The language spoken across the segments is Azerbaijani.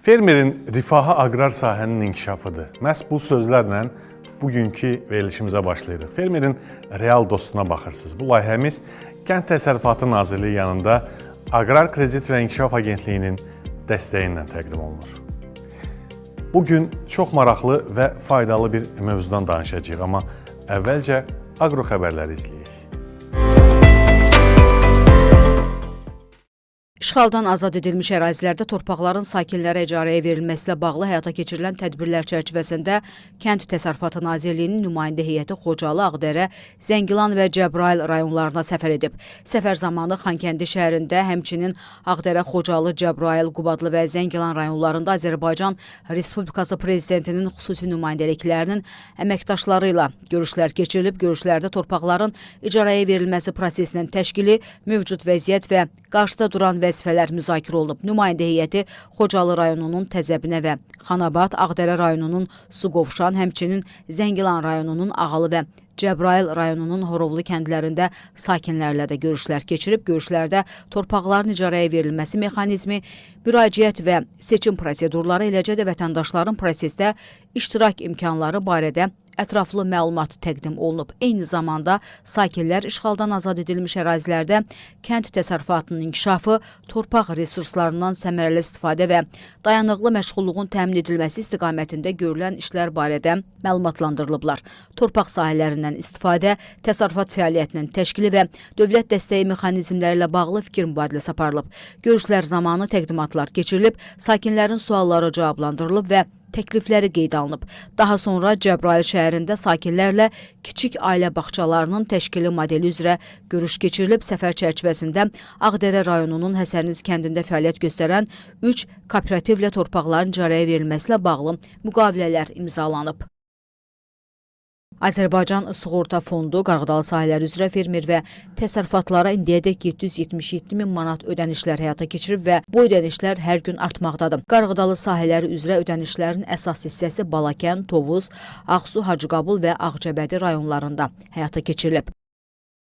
Fermerin rifahı aqrar sahənin inkişafıdır. Məhz bu sözlərlə bugünkü verilişimizə başlayırıq. Fermerin real dostuna baxırsınız. Bu layihəmiz Kənd Təsərrüfatı Nazirliyi yanında Aqrar Kredit və İnkişaf Agentliyinin dəstəyi ilə təqdim olunur. Bugün çox maraqlı və faydalı bir mövzudan danışacağıq, amma əvvəlcə aqro xəbərləri izləyək. İşğaldan azad edilmiş ərazilərdə torpaqların sakinlərə icarəyə verilməsi ilə bağlı həyata keçirilən tədbirlər çərçivəsində Kənd Təsərrüfatı Nazirliyinin nümayəndə heyəti Xocalı, Ağdərə, Zəngilan və Cəbrayıl rayonlarına səfər edib. Səfər zamanı Xankəndi şəhərində, həmçinin Ağdərə, Xocalı, Cəbrayıl, Qubadlı və Zəngilan rayonlarında Azərbaycan Respublikası Prezidentinin xüsusi nümayəndəliklərinin əməkdaşları ilə görüşlər keçirilib. Görüşlərdə torpaqların icarəyə verilməsi prosesinin təşkili, mövcud vəziyyət və qarşıda duran vəzifələr müzakirə olunub. Nümayəndə heyəti Xocalı rayonunun Təzəbinə və Xanabad, Ağdərə rayonunun Suqovşan, həmçinin Zəngilan rayonunun Ağalı və Cəbrayıl rayonunun Horovlu kəndlərində sakinlərlə də görüşlər keçirib. Görüşlərdə torpaqların icarəyə verilməsi mexanizmi, müraciət və seçim prosedurları, eləcə də vətəndaşların prosesdə iştirak imkanları barədə ətraflı məlumat təqdim olunub. Eyni zamanda sakinlər işğaldan azad edilmiş ərazilərdə kənd təsərrüfatının inkişafı, torpaq resurslarından səmərəli istifadə və dayanıqlı məşğulluğun təmin edilməsi istiqamətində görülən işlər barədə məlumatlandırılıblar. Torpaq sahələrindən istifadə, təsərrüfat fəaliyyətinin təşkili və dövlət dəstəyi mexanizmləri ilə bağlı fikir mübadiləsi aparılıb. Görüşlər zamanı təqdimatlar keçirilib, sakinlərin sualları cavablandırılıb və təklifləri qeyd alınıb. Daha sonra Cəbrayıl şəhərində sakinlərlə kiçik ailə bağçalarının təşkili modeli üzrə görüş keçirilib. Səfər çərçivəsində Ağdərə rayonunun Həsəniz kəndində fəaliyyət göstərən 3 kooperativlə torpaqların icarəyə verilməsi ilə bağlı müqavilələr imzalanıb. Azərbaycan Sığorta Fondu qarğıdalı sahələr üzrə fermer və təsərrüfatlara indiyədək 777 min manat ödənişlər həyata keçirib və bu ödənişlər hər gün artmaqdadır. Qarğıdalı sahələr üzrə ödənişlərin əsas hissəsi Balakən, Tovuz, Ağsu, Hacıqabul və Ağcabədi rayonlarında həyata keçirilib.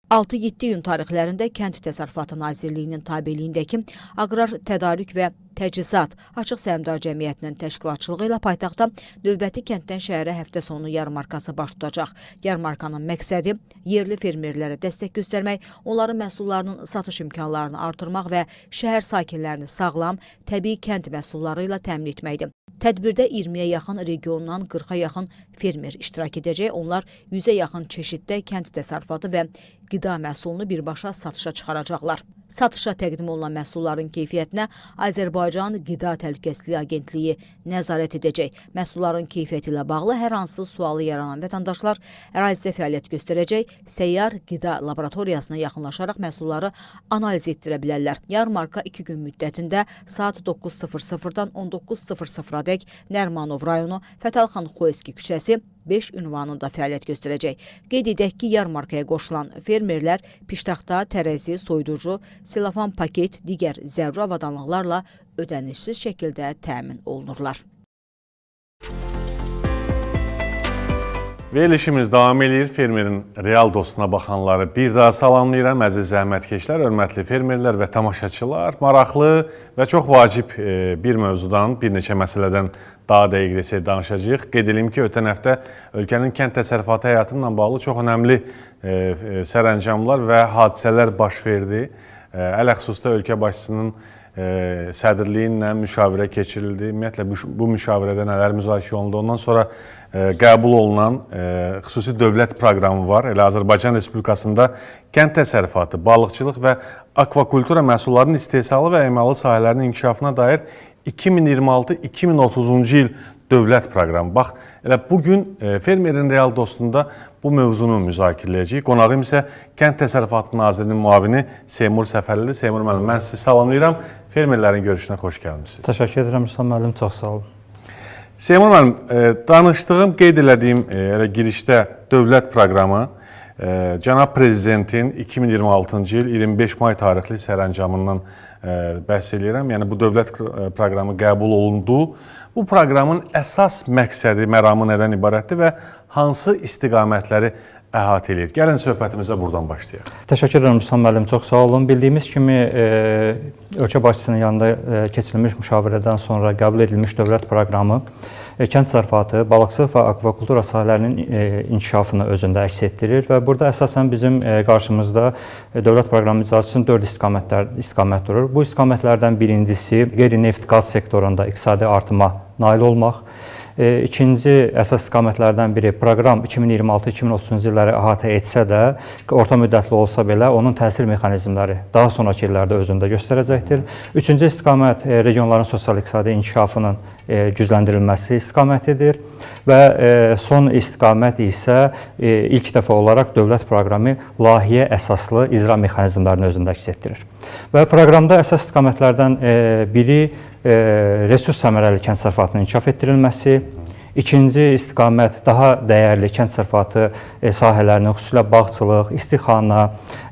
6-7 iyun tarixlərində Kənd Təsərrüfatı Nazirliyinin tabeliyindəki Aqrar Tədarük və Təchizat Açıq Səhmdar Cəmiyyətinin təşkilatçılığı ilə paytaxtda növbəti kənddən şəhərə həftə sonu yarmarkası baş tutacaq. Yarmarkanın məqsədi yerli fermerlərə dəstək göstərmək, onların məhsullarının satış imkanlarını artırmaq və şəhər sakinlərini sağlam, təbii kənd məhsulları ilə təmin etməkdir. Tədbirdə 20-yə yaxın regiondan 40-a yaxın fermer iştirak edəcək. Onlar 100-ə yaxın çeşiddə kənd təsərrüfatı və qida məhsulunu birbaşa satışa çıxaracaqlar. Satışa təqdim olunan məhsulların keyfiyyətinə Azərbaycan Qida Təhlükəsizliyi Agentliyi nəzarət edəcək. Məhsulların keyfiyyəti ilə bağlı hər hansı sualı yaranan vətəndaşlar ərazidə fəaliyyət göstərəcək, səyyar qida laboratoriyasına yaxınlaşaraq məhsulları analiz etdirə bilərlər. Yarmarka 2 gün müddətində saat 9:00-dan 19:00-dək Nərmanov rayonu Fətəlxan Xoyski küçəsi 5 ünvanında fəaliyyət göstərəcək. Qeyd edək ki, yarmarkaya qoşulan fermerlər piştaxta, tərəzi, soyuducu, selofan paket, digər zəruri avadanlıqlarla ödənişsiz şəkildə təmin olunurlar. Verilişimiz davam edir. Fermerin real dostuna baxanları bir daha salamlayıram. Əziz zəhmətkeşlər, hörmətli fermerlər və tamaşaçılar. Maraqlı və çox vacib bir mövzudan, bir neçə məsələdən daha dəqiq desək danışacağıq. Qeyd edim ki, ötən həftə ölkənin kənd təsərrüfatı həyatıyla bağlı çox önəmli sərəncamlar və hadisələr baş verdi. Ələxüsusda ölkə başçısının sədrliyi ilə müşavirə keçirildi. Ümumiyyətlə, bu müşavirədə nələr müzakirə olundu. Ondan sonra qəbul olunan xüsusi dövlət proqramı var. Elə Azərbaycan Respublikasında kənd təsərrüfatı, balıqçılıq və akvakultura məhsullarının istehsalı və emalı sahələrinin inkişafına dair 2026-2030-cu il dövlət proqramı. Bax, elə bugün fermerin real dostunda bu mövzunu müzakirələyəcəyik. Qonağım isə Kənd Təsərrüfatı Nazirinin müavini Seymur Səfərlidir. Seymur müəllim, mən sizi salamlayıram. Fermerlərin görüşünə xoş gəlmişsiniz. Təşəkkür edirəm, Rüstam müəllim, çox sağ olun. Seymur müəllim, danışdığım, qeyd elədiyim girişdə dövlət proqramı Cənab Prezidentin 2026-cı il 25 may tarixli sərəncamından bəhs edirəm. Yəni, bu dövlət proqramı qəbul olundu. Bu proqramın əsas məqsədi, məramı nədən ibarətdir və hansı istiqamətləri əhatə edir. Gəlin söhbətimizə buradan başlayaq. Təşəkkür edirəm Rüstəm müəllim, çox sağ olun. Bildiyimiz kimi ölkə başçısının yanında keçirilmiş müşavirədən sonra qəbul edilmiş dövlət proqramı kənd təsərrüfatı, balıqçılıq və akvakultura sahələrinin inkişafını özündə əks etdirir və burada əsasən bizim qarşımızda dövlət proqramı icraçısının 4 istiqamət durur. Bu istiqamətlərdən birincisi qeyri-neft qaz sektorunda iqtisadi artıma nail olmaq. İkinci əsas istiqamətlərdən biri proqram 2026-2030-cu illəri əhatə etsə də, orta müddətli olsa belə onun təsir mexanizmləri daha sonraki illərdə özündə göstərəcəkdir. Üçüncü istiqamət regionların sosial-iqtisadi inkişafının gücləndirilməsi istiqamətidir və son istiqamət isə ilk dəfə olaraq dövlət proqramı layihəyə əsaslı icra mexanizmlərini özündə əks etdirir. Və proqramda əsas istiqamətlərdən biri resurs səmərəli kənd təsərrüfatının inkişaf etdirilməsi, ikinci istiqamət daha dəyərli kənd təsərrüfatı sahələrinin, xüsusilə bağçılıq, istixana,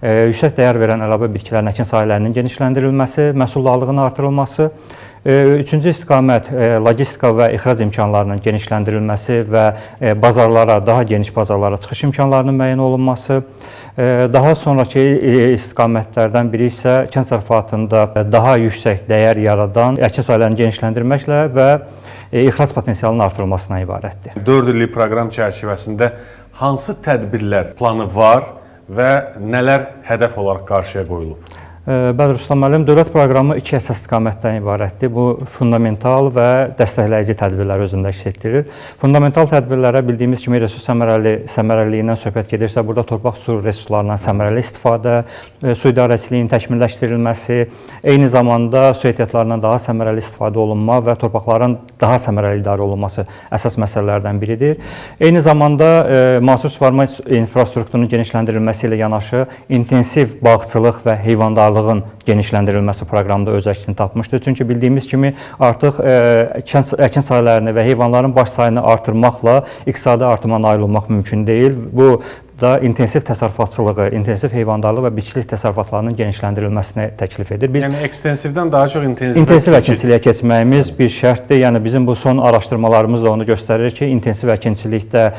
yüksək dəyər verən əlavə bitkilərin əkin sahələrinin genişləndirilməsi, məhsuldarlığının artırılması, üçüncü istiqamət logistika və ixrac imkanlarının genişləndirilməsi və bazarlara, daha geniş bazarlara çıxış imkanlarının müəyyən olunması, daha sonraki istiqamətlərdən biri isə kənd təsərrüfatında daha yüksək dəyər yaradan əkin sahələrini genişləndirməklə və ixrac potensialının artırılmasına ibarətdir. 4 illik proqram çərçivəsində hansı tədbirlər planı var və nələr hədəf olaraq qarşıya qoyulub? Bəli, Rüstəm müəllim, dövlət proqramı 2 əsas istiqamətdən ibarətdir. Bu, fundamental və dəstəkləyici tədbirlər özündə əks etdirir. Fundamental tədbirlərə bildiyimiz kimi resurs səmərəliliyindən söhbət gedirsə, burada torpaq su resurslarından səmərəli istifadə, su idarəçiliyinin təkmilləşdirilməsi, eyni zamanda su ehtiyatlarından daha səmərəli istifadə olunma və torpaqların daha səmərəli idarə olunması əsas məsələlərdən biridir. Eyni zamanda mahsul suvarma infrastrukturunun genişləndirilməsi ilə yanaşı intensiv bağçılıq və heyvandarlıq genişləndirilməsi proqramda öz əksini tapmışdır. Çünki bildiyimiz kimi artıq əkin sahələrini və heyvanların baş sayını artırmaqla iqtisadi artıma nail olmaq mümkün deyil. Bu da intensiv təsərrüfatçılığı, intensiv heyvandarlıq və bitkiçilik təsərrüfatlarının genişləndirilməsini təklif edir. Yəni ekstensivdən daha çox intensiv əkinçiliyə keçməyimiz bir şərtdir. Yəni bizim bu son araşdırmalarımız da onu göstərir ki, intensiv əkinçilikdə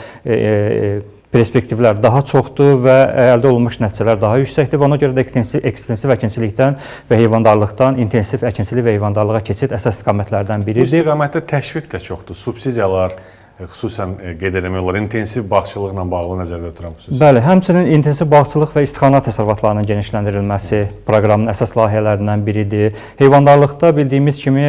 perspektivlər daha çoxdur və əldə olunmuş nəticələr daha yüksəkdir və ona görə də ekstensiv əkinçilikdən və heyvandarlıqdan intensiv əkinçilik və heyvandarlığa keçid əsas istiqamətlərdən biridir. Bu istiqamətdə təşviq də çoxdur, subsidiyalar, xüsusən qeyd eləmək olar, intensiv bağçılıqla bağlı nəzərdə tuturam xüsusən. Bəli, həmçinin intensiv bağçılıq və istixana təsərrüfatlarının genişləndirilməsi proqramın əsas layihələrindən biridir. Heyvandarlıqda bildiyimiz kimi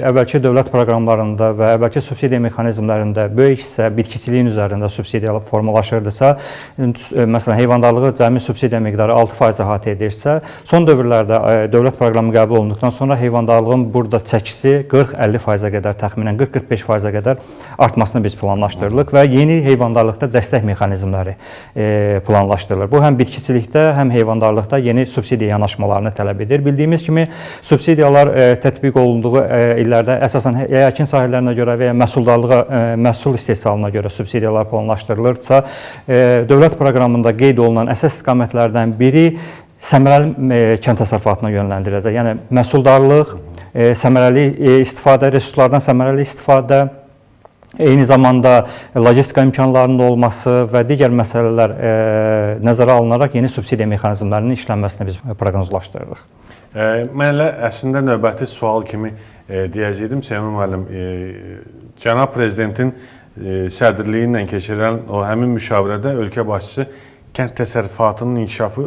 əvvəlki dövlət proqramlarında və əvvəlki subsidiya mexanizmlərində böyük hissə bitkiçiliyin üzərində subsidiyalar formalaşırdısa, məsələn, heyvandarlığı cəmi subsidiya miqdarı 6% əhatə edirsə, son dövrlərdə dövlət proqramı qəbul olunduqdan sonra heyvandarlığın burada çəkisi 40-50%-ə qədər, təxminən 40-45%-ə qədər artmasını biz planlaşdırılıq və yeni heyvandarlıqda dəstək mexanizmləri planlaşdırılır. Bu, həm bitkiçilikdə, həm heyvandarlıqda yeni subsidiya yanaşmalarını tələb edir. Bildiyimiz kimi, subsidiyalar tətbiq olunduğu illərdə əsasən əkin sahələrinə görə və ya məhsul istehsalına görə subsidiyalar planlaşdırılırsa, dövlət proqramında qeyd olunan əsas istiqamətlərdən biri səmərəli kənd təsərrüfatına yönləndiriləcək. Yəni, məhsuldarlıq, səmərəli istifadə, resurslardan səmərəli istifadə, eyni zamanda logistika imkanlarının olması və digər məsələlər nəzərə alınaraq yeni subsidiya mexanizmlərinin işlənməsini biz proqnozlaşdırırıq. Mən elə əslində növbəti sual kimi deyəcəkdim, Seymur müəllim, cənab prezidentin sədrliyi ilə keçirilən o həmin müşavirədə ölkə başçısı kənd təsərrüfatının inkişafı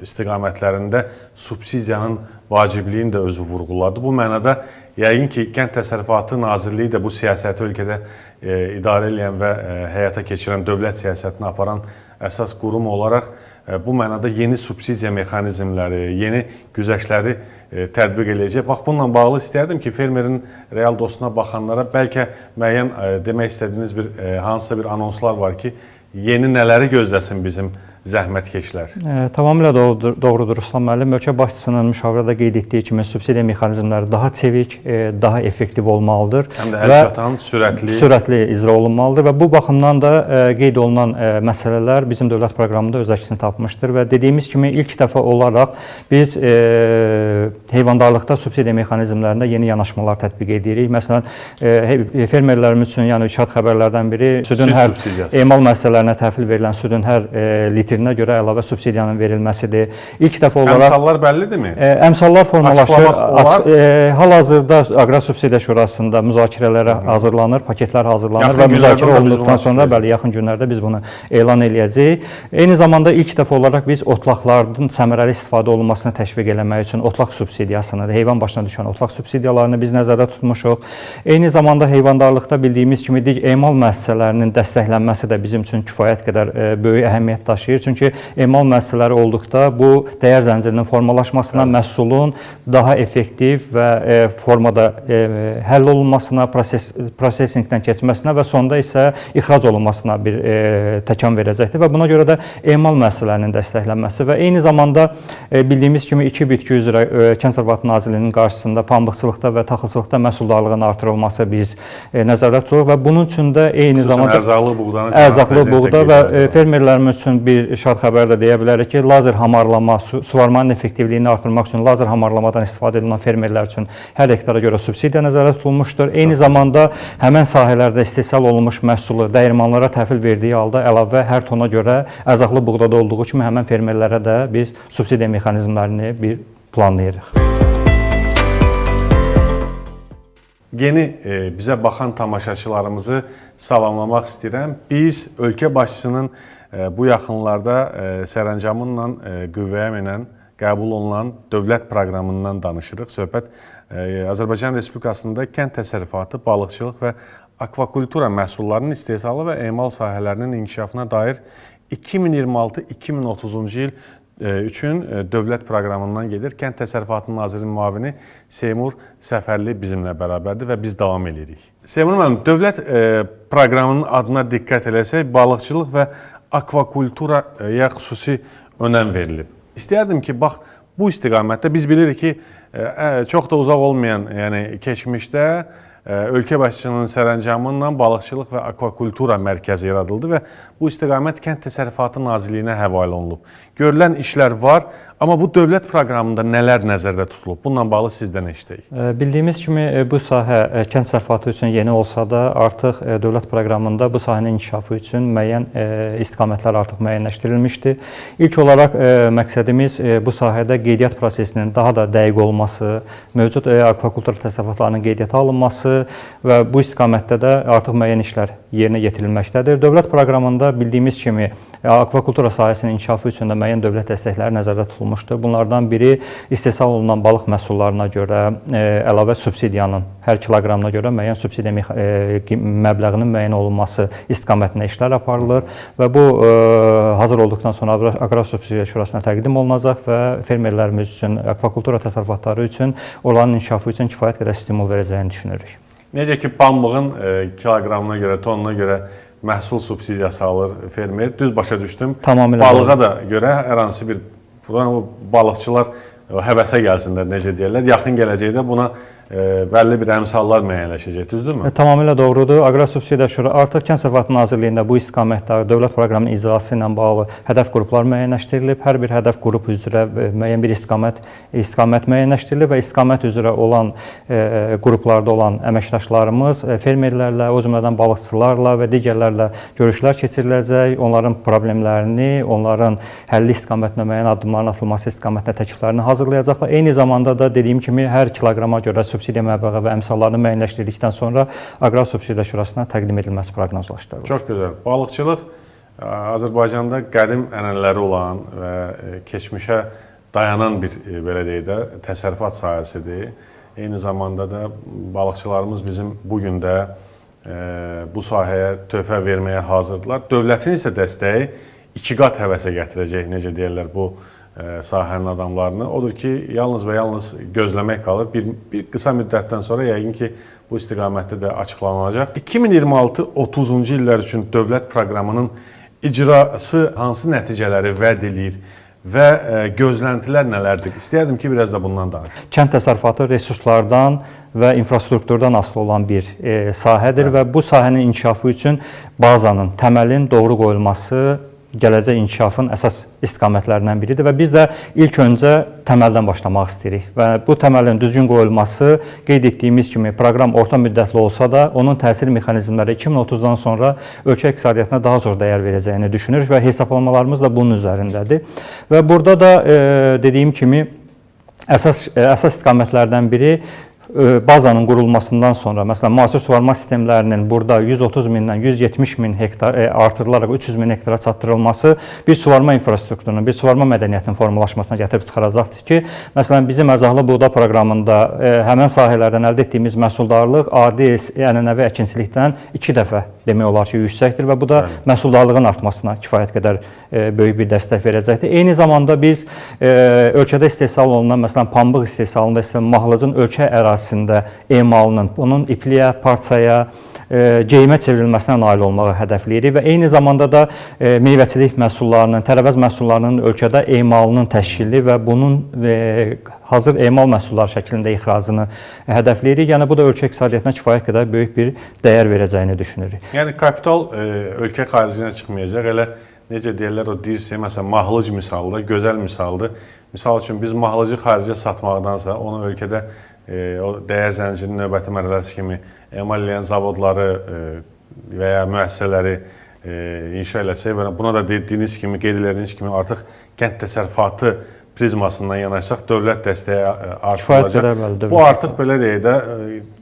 istiqamətlərində subsidiyanın vacibliyini də özü vurğuladı. Bu mənada yəqin ki, Kənd Təsərrüfatı Nazirliyi də bu siyasəti ölkədə idarə edən və həyata keçirən dövlət siyasətini aparan əsas qurum olaraq bu mənada yeni subsidiya mexanizmləri, yeni güzəştləri tətbiq edəcək. Bax, bununla bağlı istərdim ki, fermerin real dostuna baxanlara bəlkə müəyyən demək istədiyiniz hansısa bir anonslar var ki, yeni nələri gözləsin bizim zəhmətkeşlər? Tamamilə doğrudur Ruslan müəllim. Ölkə başçısının müşavirədə qeyd etdiyi kimi subsidiya mexanizmləri daha çevik, daha effektiv olmalıdır. Həm də əlçatan, sürətli icra olunmalıdır və bu baxımdan da qeyd olunan məsələlər bizim dövlət proqramında öz əksini tapmışdır və dediyimiz kimi ilk dəfə olaraq biz heyvandarlıqda subsidiya mexanizmlərində yeni yanaşmalar tətbiq edirik. Məsələn, fermerlərimiz üçün, yəni şad xəbərlərdən biri südün hər emal müəssisələrinə təhvil verilən südün hər litrinə görə əlavə subsidiyanın verilməsidir. İlk dəfə olaraq əmsallar bəllidirmi? Əmsallar formalaşır. Hal-hazırda Aqrar Subsidiya Şurasında müzakirələrə hazırlanır, paketlər hazırlanır və müzakirə olunduqdan sonra yaxın günlərdə biz bunu elan eləyəcəyik. Eyni zamanda ilk dəfə olaraq biz otlaqların səmərəli istifadə olunmasını təşviq eləmək üçün otlaq subsidiyasını, heyvan başına düşən otlaq subsidiyalarını biz nəzərdə tutmuşuq. Eyni zamanda heyvandarlıqda bildiyimiz kimi emal müəssisələrinin dəstəklənməsi də bizim üçün kifayət qədər böyük əhəmiyyət daşıyır. Çünki emal müəssisələri olduqda bu dəyər zəncirinin formalaşmasına, məhsulun daha effektiv və formada həll olunmasına, prosesingdən keçməsinə və sonda isə ixrac olunmasına bir təkan verəcəkdir və buna görə də emal müəssisələrinin dəstəklənməsi və eyni zamanda bildiyimiz kimi iki bitki üzrə Kənd Təsərrüfatı Nazirliyinin qarşısında pambıqçılıqda və taxılçılıqda məhsuldarlığın artırılması biz nəzərdə tuturuq və bunun üçün də eyni zamanda ərzaqlı buğda və fermerlərimiz üçün bir şad xəbər də deyə bilərik ki, lazer hamarlama, suvarmanın effektivliyini artırmaq üçün lazer hamarlamadan istifadə edilən fermerlər üçün hər hektara görə subsidiya nəzərdə tutulmuşdur. Eyni zamanda həmən sahələrdə istehsal olunmuş məhsulu dəyirmanlara təhvil verdiyi halda əlavə hər tona görə ərzaqlı buğdada olduğu kimi həmən fermerlərə də biz subsidiya mexanizmlərini bir planlayırıq. Yeni bizə baxan tamaşaçılarımızı salamlamaq istəyirəm. Biz ölkə başçısının bu yaxınlarda sərəncamınla qüvvəyə minən, qəbul olunan dövlət proqramından danışırıq. Söhbət Azərbaycan Respublikasında kənd təsərrüfatı, balıqçılıq və akvakultura məhsullarının istehsalı və emal sahələrinin inkişafına dair 2026-2030-cu il üçün dövlət proqramından gedir. Kənd Təsərrüfatı Nazirinin müavini Seymur Səfərli bizimlə bərabərdir və biz davam edirik. Seymur müəllim, dövlət proqramının adına diqqət eləsək, balıqçılıq və akvakulturaya xüsusi önəm verilib. İstəyərdim ki, bax, bu istiqamətdə biz bilirik ki, çox da uzaq olmayan, yəni keçmişdə ölkə başçısının sərəncamı balıqçılıq və akvakultura mərkəzi yaradıldı və bu istiqamət Kənd Təsərrüfatı Nazirliyinə həvalə olunub. Görülən işlər var, amma bu dövlət proqramında nələr nəzərdə tutulub? Bununla bağlı sizdən eşitdik. Bildiyimiz kimi bu sahə kənd təsərrüfatı üçün yeni olsa da artıq dövlət proqramında bu sahənin inkişafı üçün müəyyən istiqamətlər artıq müəyyənləşdirilmişdir. İlk olaraq məqsədimiz bu sahədə qeydiyyat prosesinin daha da dəqiq olması, mövcud akvakultur təsərrüfatlarının qeydiyyata alınması və bu istiqamətdə də artıq müəyyən işlər yerinə yetirilməkdədir. Dövlət proqramında bildiyimiz kimi akvakultura sahəsinin inkişafı üçün də müəyyən dövlət dəstəkləri nəzərdə tutulmuşdur. Bunlardan biri istehsal olunan balıq məhsullarına görə əlavə subsidiyanın hər kiloqramına görə müəyyən subsidiya məbləğinin müəyyən olunması istiqamətində işlər aparılır və bu hazır olduqdan sonra Aqrar Subsidiya Şurasına təqdim olunacaq və fermerlərimiz üçün, akvakultura təsərrüfatları üçün, onların inkişafı üçün kifayət qədər stimul verəcəyini düşünürük. Necə ki, pambığın kiloqramına görə, tonuna görə məhsul subsidiyası alır fermer, düz başa düşdüm. Tamamilə balığa da görə hər hansı bir balıqçılar həvəsə gəlsinlər, necə deyirlər. Yaxın gələcəkdə buna bəlli bir əmsallar müəyyənləşəcək, düzdürmü? Tamamilə doğrudur. Aqrar Subsidiya Şura artıq Kənd Təsərrüfatı Nazirliyində bu istiqamətdə dövlət proqramının icrası ilə bağlı hədəf qruplar müəyyənləşdirilib. Hər bir hədəf qrup üzrə müəyyən bir istiqamət müəyyənləşdirilib və istiqamət üzrə olan qruplarda olan əməkdaşlarımız fermerlərlə, o cümlədən balıqçılarla və digərlərlə görüşlər keçiriləcək. Onların problemlərini, onların həlli istiqamətində müəyyən addımların atılması istiqamətində təkliflərini hazırlayacaqlar. Eyni zamanda da dediyim kimi hər kiloqrama görə subsidiya məbləği və əmsallarını müəyyənləşdirdikdən sonra Aqrar Subsidiya Şurasına təqdim edilməsi proqnozlaşdırılır. Çox gözəl. Balıqçılıq Azərbaycanda qədim ənənələri olan və keçmişə dayanan bir, belə deyək də, təsərrüfat sahəsidir. Eyni zamanda da balıqçılarımız bizim bugün də bu sahəyə töhfə verməyə hazırdılar. Dövlətin isə dəstəyi iki qat həvəsə gətirəcək, necə deyirlər, bu sahənin adamlarını. Odur ki, yalnız və yalnız gözləmək qalır. Bir qısa müddətdən sonra yəqin ki, bu istiqamətdə də açıqlanacaq. 2026-30-cu illər üçün dövlət proqramının icrası hansı nəticələri vəd edir və gözləntilər nələrdir? İstəyərdim ki, biraz da bundan danışın. Kənd təsərrüfatı resurslardan və infrastrukturdan asılı olan bir sahədir və bu sahənin inkişafı üçün bazanın, təməlin doğru qoyulması gələcək inkişafın əsas istiqamətlərindən biridir və biz də ilk öncə təməldən başlamaq istəyirik və bu təməlin düzgün qoyulması qeyd etdiyimiz kimi proqram orta müddətli olsa da onun təsir mexanizmləri 2030-dan sonra ölkə iqtisadiyyatına daha çox dəyər verəcəyini düşünürük və hesablamalarımız da bunun üzərindədir. Və burada da dediyim kimi əsas istiqamətlərdən biri bazanın qurulmasından sonra, məsələn, müasir suvarma sistemlərinin burada 130 mindən 170 min hektar artırılaraq 300 min hektara çatdırılması bir suvarma infrastrukturunun, bir suvarma mədəniyyətinin formalaşmasına gətirib çıxaracaqdır ki, məsələn, bizim ərzaqlı buğda proqramında həmən sahələrdən əldə etdiyimiz məhsuldarlıq adi ənənəvi əkinçilikdən 2 dəfə demək olar ki, yüksəkdir və bu da məhsuldarlığın artmasına kifayət qədər böyük bir dəstək verəcəkdir. Eyni zamanda biz ölkədə istehsal olunan, məsələn, pambıq istehsalında mahlıcın ölkə ərazisində emalının, onun ipliyə, parçaya, geyimə çevrilməsinə nail olmağı hədəfləyirik və eyni zamanda da meyvəçilik məhsullarının, tərəvəz məhsullarının ölkədə emalının təşkili və bunun hazır emal məhsulları şəklində ixracını hədəfləyirik. Yəni bu da ölkə iqtisadiyyatına kifayət qədər böyük bir dəyər verəcəyini düşünürük. Yəni kapital ölkə xaricinə çıxmayacaq. Elə necə deyirlər o dirsə, məsələn, mahlıc misalıdır, gözəl misaldır. Misal üçün biz mahlıcı xaricə satmaqdansa onu ölkədə o dəyər zəncirinin növbəti mərhələsi kimi emal edən zavodları və ya müəssisələri inşa eləsək və buna da dediyiniz kimi, qeyd edildiyiniz kimi artıq kənd təsərrüfatı prizmasından yanaşsaq dövlət dəstəyi artırılacaq. Bu artıq belə deyək də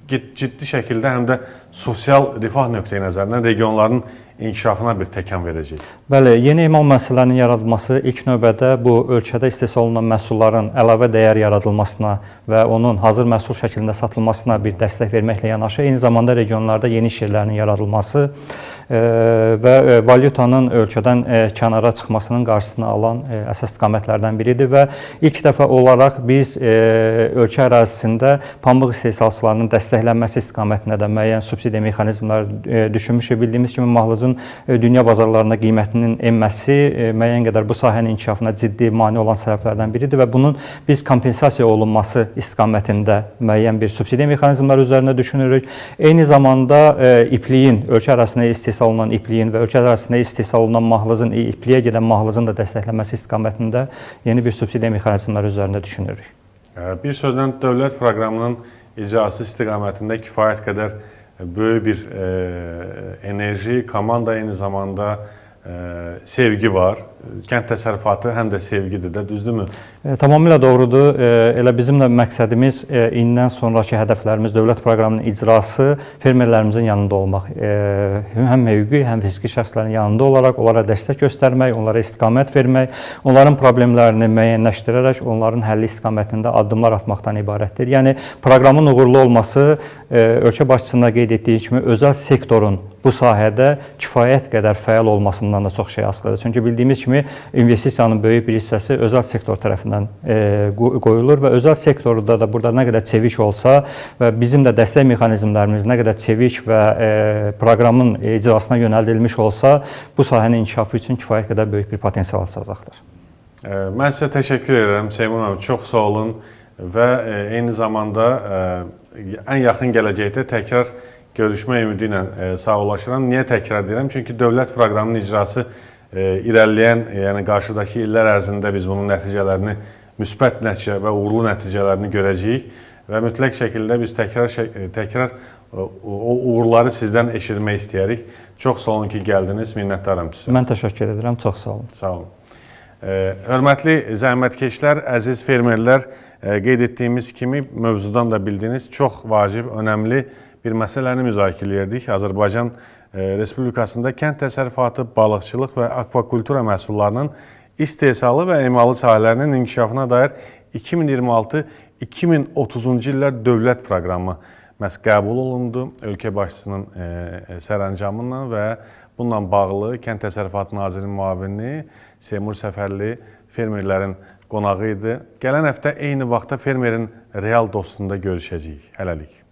ciddi şəkildə həm də sosial rifah nöqteyi nəzərindən regionların inkişafına bir təkan verəcək. Bəli, yeni emal müəssisələrinin yaradılması ilk növbədə bu ölkədə istehsal olunan məhsulların əlavə dəyər yaradılmasına və onun hazır məhsul şəklində satılmasına bir dəstək verməklə yanaşı, eyni zamanda regionlarda yeni iş yerlərinin yaradılması və valyutanın ölkədən kənara çıxmasının qarşısını alan əsas istiqamətlərdən biridir və ilk dəfə olaraq biz ölkə ərazisində pambıq istehsalçılarının dəstəklənməsi istiqamətində də müəyyən subsidiya mexanizmləri düşünmüşük. Bildiyimiz kimi mahlıcın dünya bazarlarında qiymətinin enməsi müəyyən qədər bu sahənin inkişafına ciddi mane olan səbəblərdən biridir və bunun biz kompensasiya olunması istiqamətində müəyyən bir subsidiya mexanizmləri üzərində düşünürük. Eyni zamanda ipliyin, ölkə ərazisində istehsal olunan ipliyin və ölkə ərazisində istehsal olunan mahlıcın, ipliyə gedən mahlıcın da dəstəklənməsi istiqamətində yeni bir subsidiya mexanizmləri üzərində düşünürük. Bir sözlə dövlət proqramının icrası istiqamətində kifayət qədər böyük bir enerji, komanda, eyni zamanda sevgi var. Kənd təsərrüfatı həm də sevgidir də, düzdürmü? Tamamilə doğrudur. Elə bizim də məqsədimiz indən sonraki hədəflərimiz dövlət proqramının icrası, fermerlərimizin yanında olmaq. Həm hüquqi, həm fiziki şəxslərin yanında olaraq onlara dəstək göstərmək, onlara istiqamət vermək, onların problemlərini müəyyənləşdirərək onların həlli istiqamətində addımlar atmaqdan ibarətdir. Yəni proqramın uğurlu olması ölkə başçısında qeyd etdiyi kimi özəl sektorun bu sahədə kifayət qədər fəal olmasından da çox şey asılıdır. Çünki bildiyimiz kimi investisiyanın böyük bir hissəsi özəl sektor tərəfindən qoyulur və özəl sektorda da burada nə qədər çevik olsa və bizim də dəstək mexanizmlərimiz nə qədər çevik və proqramın icrasına yönəldilmiş olsa, bu sahənin inkişafı üçün kifayət qədər böyük bir potensial açacaqdır. Mən sizə təşəkkür edirəm Seymur müəllim, çox sağ olun və eyni zamanda ən yaxın gələcəkdə təkrar görüşmə ümidi ilə sağollaşıram. Niyə təkrar edirəm? Çünki dövlət proqramının icrası irəliləyən, yəni qarşıdakı illər ərzində biz bunun nəticələrini, müsbət nəticə və uğurlu nəticələrini görəcəyik və mütləq şəkildə biz təkrar o uğurları sizdən eşitmək istəyirik. Çox sağ olun ki, gəldiniz, minnətdaram sizə. Mən təşəkkür edirəm, çox sağ olun. Sağ olun. Hörmətli zəhmətkeşlər, əziz fermerlər, qeyd etdiyimiz kimi mövzudan da bildiyiniz çox vacib, önəmli bir məsələni müzakirə edirdik. Azərbaycan Respublikasında kənd təsərrüfatı, balıqçılıq və akvakultura məhsullarının istehsalı və emalı sahələrinin inkişafına dair 2026-2030-cu illər dövlət proqramı qəbul olundu ölkə başçısının sərəncamından və bununla bağlı Kənd Təsərrüfatı Nazirinin müavini Seymur Səfərli fermerlərin qonağı idi. Gələn həftə eyni vaxtda fermerin real dostunda görüşəcəyik. Hələlik.